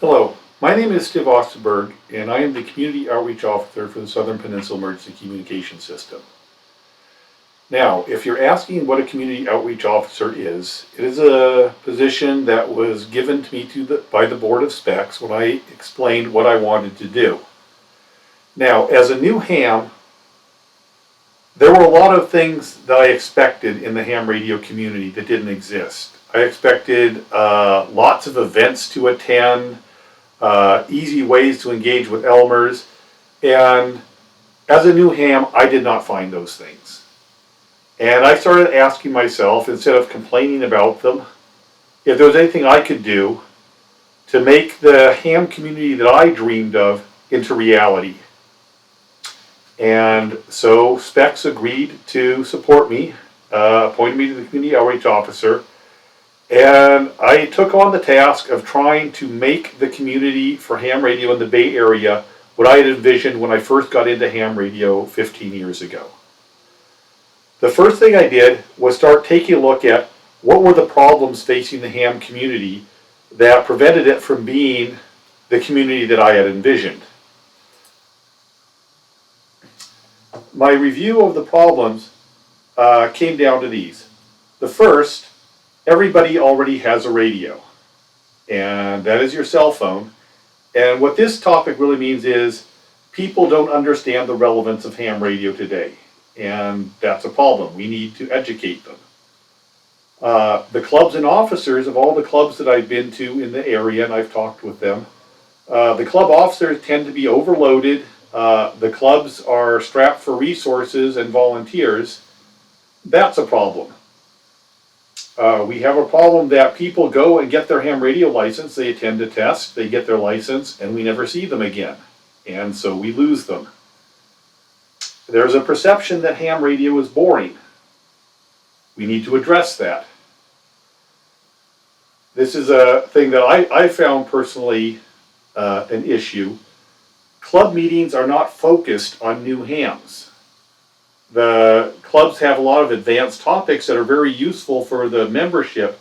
Hello, my name is Steve Osterberg, and I am the Community Outreach Officer for the Southern Peninsula Emergency Communication System. Now, if you're asking what a Community Outreach Officer is, it is a position that was given to me by the Board of Specs when I explained what I wanted to do. Now, as a new ham, there were a lot of things that I expected in the ham radio community that didn't exist. I expected lots of events to attend, easy ways to engage with Elmers, and as a new ham, I did not find those things. And I started asking myself, instead of complaining about them, if there was anything I could do to make the ham community that I dreamed of into reality. And so Specs agreed to support me, appointed me to the Community Outreach Officer, and I took on the task of trying to make the community for ham radio in the Bay Area what I had envisioned when I first got into ham radio 15 years ago. The first thing I did was start taking a look at what were the problems facing the ham community that prevented it from being the community that I had envisioned. My review of the problems came down to these. The first, everybody already has a radio, and that is your cell phone. And what this topic really means is people don't understand the relevance of ham radio today, and that's a problem. We need to educate them. The clubs and officers of all the clubs that I've been to in the area, and I've talked with them, the club officers tend to be overloaded. The clubs are strapped for resources and volunteers. That's a problem. We have a problem that people go and get their ham radio license, they attend a test, they get their license, and we never see them again. And so we lose them. There's a perception that ham radio is boring. We need to address that. This is a thing that I found personally an issue. Club meetings are not focused on new hams. The clubs have a lot of advanced topics that are very useful for the membership,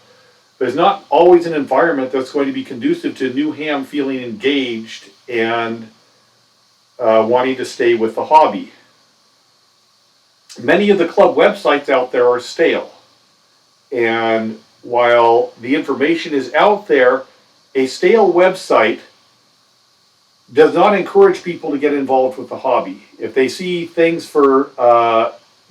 but it's not always an environment that's going to be conducive to new ham feeling engaged and wanting to stay with the hobby. Many of the club websites out there are stale, and while the information is out there, a stale website does not encourage people to get involved with the hobby. If they see things for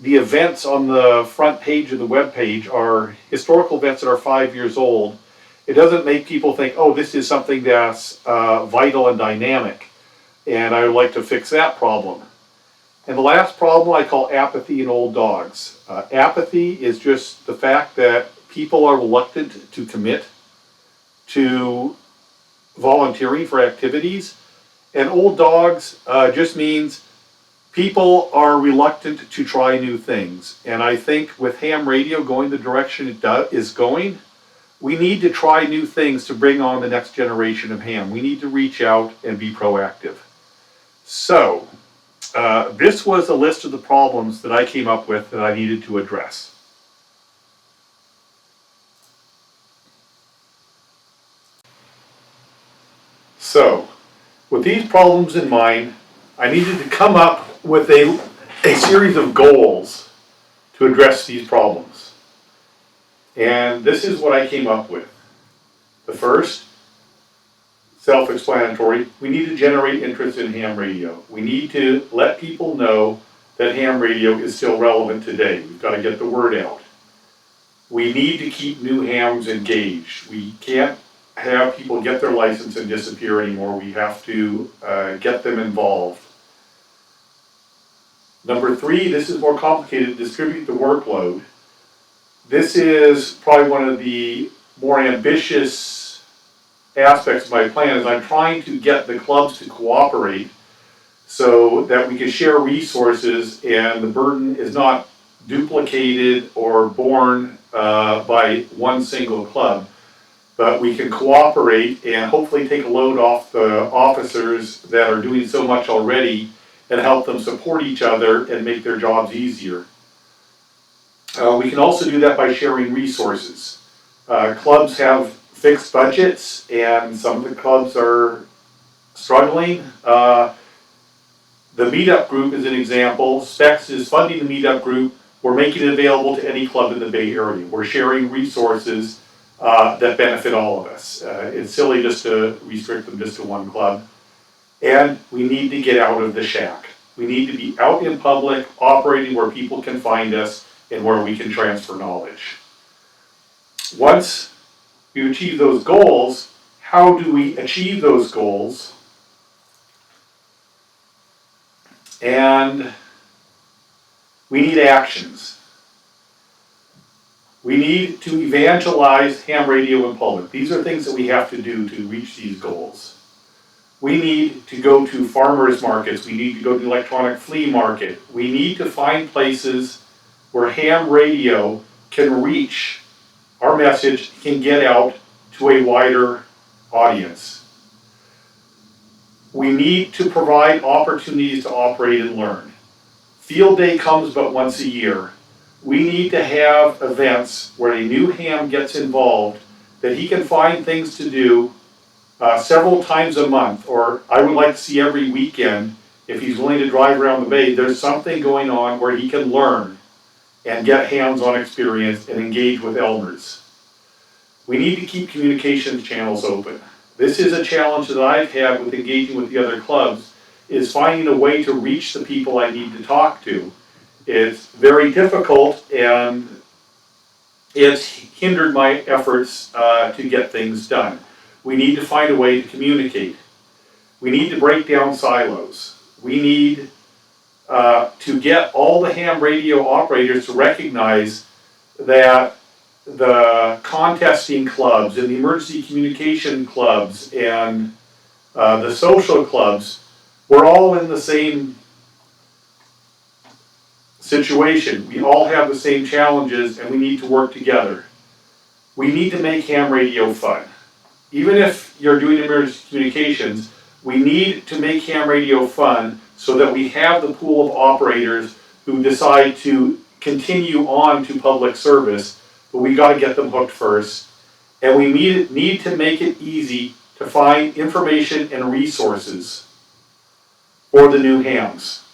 the events on the front page of the web page are historical events that are 5 years old, it doesn't make people think, oh, this is something that's vital and dynamic, and I would like to fix that problem. And the last problem I call apathy in old dogs. Apathy is just the fact that people are reluctant to commit to volunteering for activities. And old dogs just means people are reluctant to try new things. And I think with ham radio going the direction it is going, we need to try new things to bring on the next generation of ham. We need to reach out and be proactive. So, this was a list of the problems that I came up with that I needed to address. So, with these problems in mind, I needed to come up with a series of goals to address these problems. And this is what I came up with. The first, self-explanatory, we need to generate interest in ham radio. We need to let people know that ham radio is still relevant today. We've got to get the word out. We need to keep new hams engaged. We can't have people get their license and disappear anymore. We have to get them involved. Number 3, this is more complicated, distribute the workload. This is probably one of the more ambitious aspects of my plan, is I'm trying to get the clubs to cooperate so that we can share resources and the burden is not duplicated or borne by one single club. But we can cooperate and hopefully take a load off the officers that are doing so much already and help them support each other and make their jobs easier. We can also do that by sharing resources. Clubs have fixed budgets, and some of the clubs are struggling. The meetup group is an example. Specs is funding the meetup group. We're making it available to any club in the Bay Area. We're sharing resources that benefit all of us. It's silly just to restrict them just to one club. And we need to get out of the shack. We need to be out in public, operating where people can find us and where we can transfer knowledge. Once we achieve those goals, how do we achieve those goals? And we need actions. We need to evangelize ham radio in public. These are things that we have to do to reach these goals. We need to go to farmers markets. We need to go to the electronic flea market. We need to find places where ham radio can reach, our message can get out to a wider audience. We need to provide opportunities to operate and learn. Field day comes but once a year. We need to have events where a new ham gets involved, that he can find things to do several times a month, or I would like to see every weekend. If he's willing to drive around the Bay, there's something going on where he can learn and get hands-on experience and engage with Elmers. We need to keep communications channels open. This is a challenge that I've had with engaging with the other clubs, is finding a way to reach the people I need to talk to. It's very difficult, and it's hindered my efforts to get things done. We need to find a way to communicate. We need to break down silos. We need to get all the ham radio operators to recognize that the contesting clubs and the emergency communication clubs and the social clubs, we're all in the same situation. We all have the same challenges, and we need to work together. We need to make ham radio fun. Even if you're doing emergency communications, we need to make ham radio fun so that we have the pool of operators who decide to continue on to public service, but we got to get them hooked first. And we need to make it easy to find information and resources for the new hams.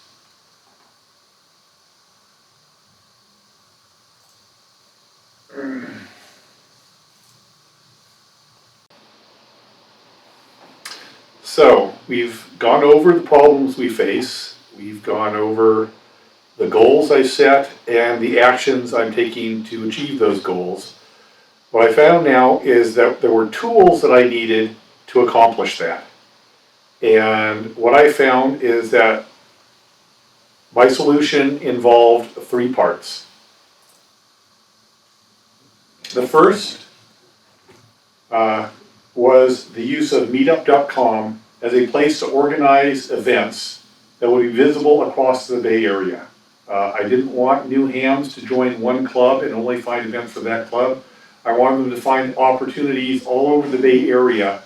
So, we've gone over the problems we face, we've gone over the goals I set and the actions I'm taking to achieve those goals. What I found now is that there were tools that I needed to accomplish that. And what I found is that my solution involved 3 parts. The first was the use of meetup.com as a place to organize events that would be visible across the Bay Area. I didn't want new hams to join one club and only find events for that club. I wanted them to find opportunities all over the Bay Area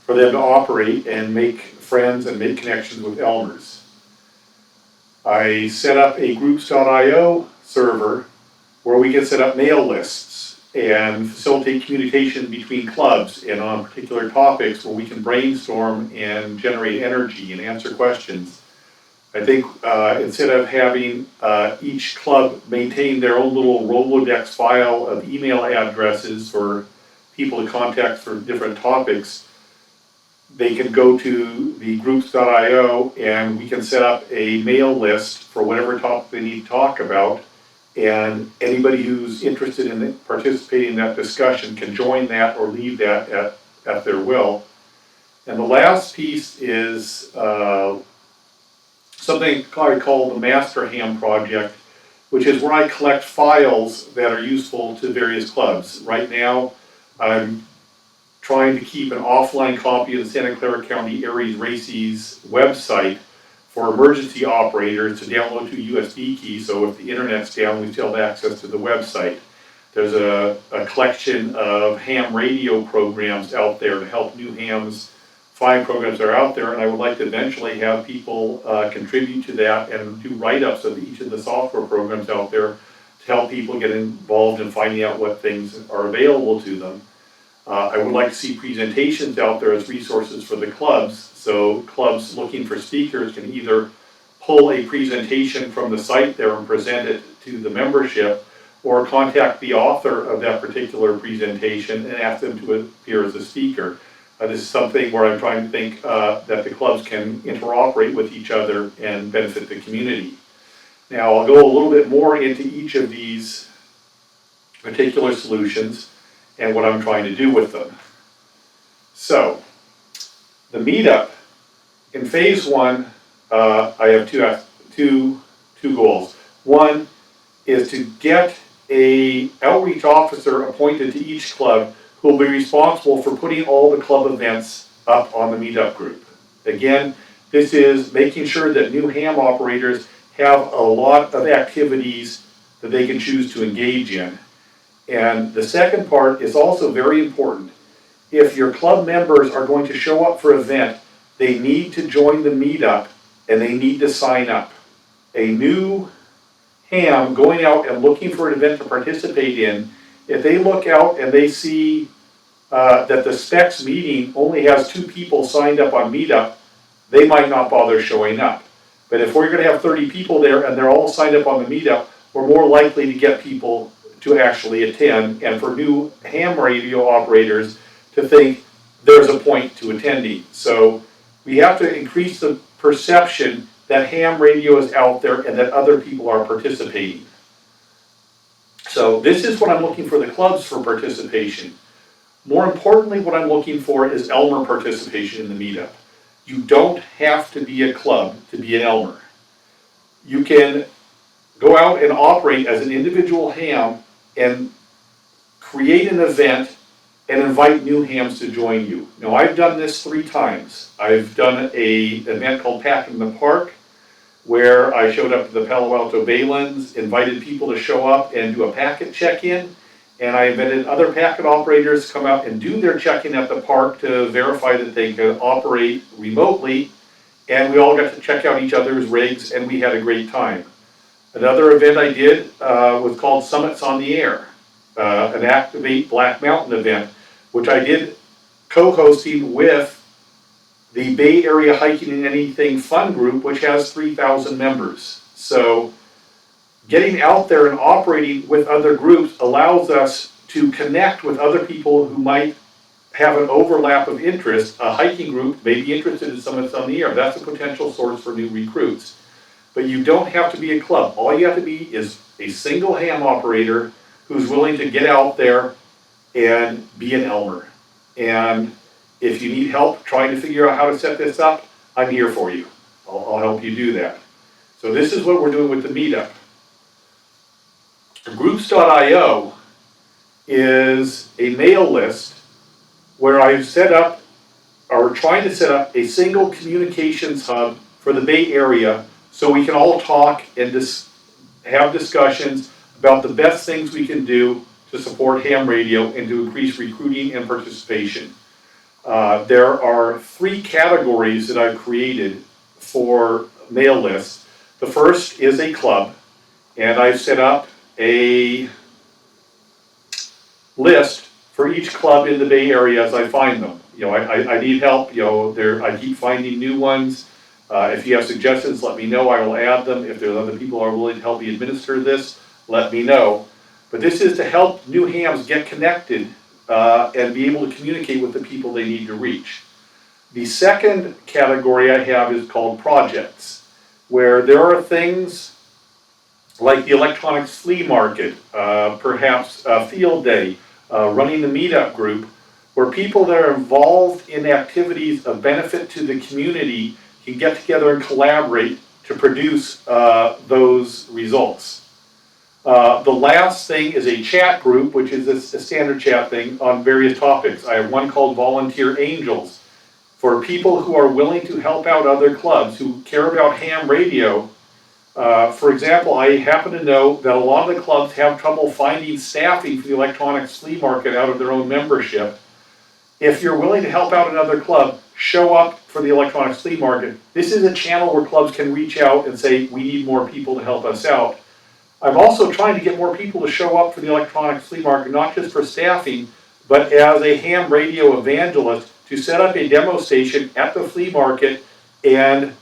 for them to operate and make friends and make connections with Elmers. I set up a groups.io server where we can set up mail lists and facilitate communication between clubs and on particular topics where we can brainstorm and generate energy and answer questions. I think instead of having each club maintain their own little Rolodex file of email addresses for people to contact for different topics, they can go to the groups.io and we can set up a mail list for whatever topic they need to talk about. And anybody who's interested in participating in that discussion can join that or leave that at their will. And the last piece is something I call the Master Ham Project, which is where I collect files that are useful to various clubs. Right now, I'm trying to keep an offline copy of the Santa Clara County Aries Races website for emergency operators to download to a USB key, so if the internet's down, we still have access to the website. There's a collection of ham radio programs out there to help new hams find programs that are out there, and I would like to eventually have people contribute to that and do write-ups of each of the software programs out there to help people get involved in finding out what things are available to them. I would like to see presentations out there as resources for the clubs. So clubs looking for speakers can either pull a presentation from the site there and present it to the membership, or contact the author of that particular presentation and ask them to appear as a speaker. This is something where I'm trying to think that the clubs can interoperate with each other and benefit the community. Now, I'll go a little bit more into each of these particular solutions and what I'm trying to do with them. So, the meetup, in phase one, I have two goals. One is to get an outreach officer appointed to each club who will be responsible for putting all the club events up on the meetup group. Again, this is making sure that new ham operators have a lot of activities that they can choose to engage in. And the second part is also very important. If your club members are going to show up for an event, they need to join the meetup and they need to sign up. A new ham going out and looking for an event to participate in, if they look out and they see that the specs meeting only has 2 people signed up on meetup, they might not bother showing up. But if we're going to have 30 people there and they're all signed up on the meetup, we're more likely to get people to actually attend, and for new ham radio operators to think there's a point to attending. So we have to increase the perception that ham radio is out there and that other people are participating. So this is what I'm looking for the clubs for participation. More importantly, what I'm looking for is Elmer participation in the meetup. You don't have to be a club to be an Elmer. You can go out and operate as an individual ham and create an event and invite new hams to join you. Now, I've done this 3 times. I've done an event called Pack in the Park, where I showed up to the Palo Alto Baylands, invited people to show up and do a packet check-in, and I invited other packet operators to come out and do their check-in at the park to verify that they could operate remotely, and we all got to check out each other's rigs, and we had a great time. Another event I did was called Summits on the Air, an Activate Black Mountain event, which I did co-hosting with the Bay Area Hiking and Anything Fun Group, which has 3,000 members. So getting out there and operating with other groups allows us to connect with other people who might have an overlap of interest. A hiking group may be interested in Summits on the Air. That's a potential source for new recruits. But you don't have to be a club. All you have to be is a single ham operator who's willing to get out there and be an Elmer. And if you need help trying to figure out how to set this up, I'm here for you. I'll help you do that. So this is what we're doing with the meetup. Groups.io is a mail list where I've set up, or trying to set up, a single communications hub for the Bay Area so we can all talk and have discussions about the best things we can do to support ham radio and to increase recruiting and participation. There are 3 categories that I've created for mail lists. The first is a club, and I've set up a list for each club in the Bay Area as I find them. You know, I need help. You know, I keep finding new ones. If you have suggestions, let me know. I will add them. If there's other people who are willing to help me administer this, let me know. But this is to help new hams get connected and be able to communicate with the people they need to reach. The second category I have is called projects, where there are things like the electronics flea market, perhaps a field day, running the meetup group, where people that are involved in activities of benefit to the community can get together and collaborate to produce those results. The last thing is a chat group, which is a standard chat thing on various topics. I have one called Volunteer Angels, for people who are willing to help out other clubs who care about ham radio. For example, I happen to know that a lot of the clubs have trouble finding staffing for the electronics flea market out of their own membership. If you're willing to help out another club, show up for the electronics flea market. This is a channel where clubs can reach out and say, we need more people to help us out. I'm also trying to get more people to show up for the electronics flea market, not just for staffing, but as a ham radio evangelist to set up a demo station at the flea market and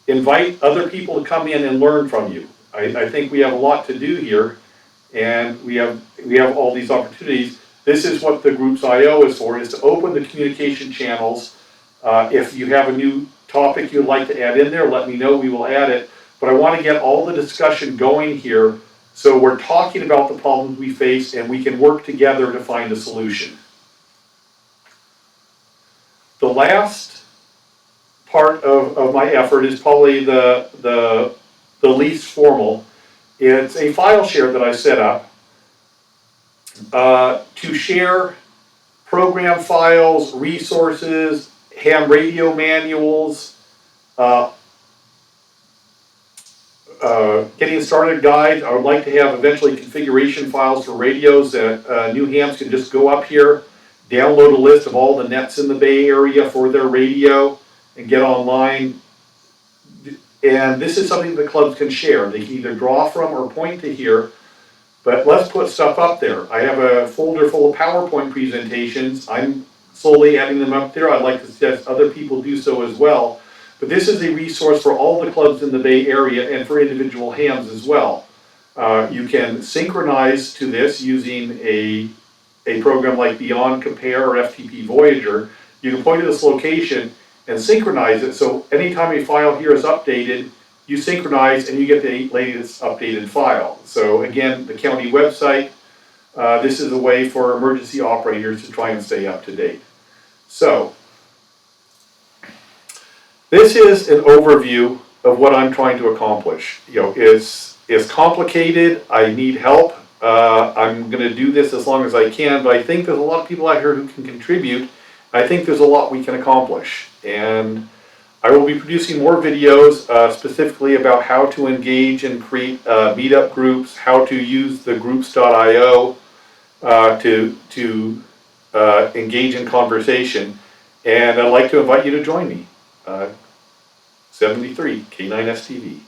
invite other people to come in and learn from you. I think we have a lot to do here, and we have all these opportunities. This is what the Groups I/O is for, is to open the communication channels. If you have a new topic you'd like to add in there, let me know, we will add it. But I want to get all the discussion going here, so we're talking about the problems we face and we can work together to find a solution. The last part of my effort is probably the least formal. It's a file share that I set up to share program files, resources, ham radio manuals, getting started guide. I would like to have eventually configuration files for radios that new hams can just go up here, download a list of all the nets in the Bay Area for their radio, and get online. And this is something the clubs can share. They can either draw from or point to here, but let's put stuff up there. I have a folder full of PowerPoint presentations. I'm slowly adding them up there. I'd like to suggest other people do so as well. But this is a resource for all the clubs in the Bay Area and for individual hams as well. You can synchronize to this using a program like Beyond Compare or FTP Voyager. You can point to this location and synchronize it, so anytime a file here is updated, you synchronize and you get the latest updated file. So again, the county website, this is a way for emergency operators to try and stay up to date. So, this is an overview of what I'm trying to accomplish. You know, it's complicated, I need help. I'm going to do this as long as I can, but I think there's a lot of people out here who can contribute. I think there's a lot we can accomplish. And I will be producing more videos specifically about how to engage and create meetup groups, how to use the groups.io to engage in conversation. And I'd like to invite you to join me. 73 K9STV.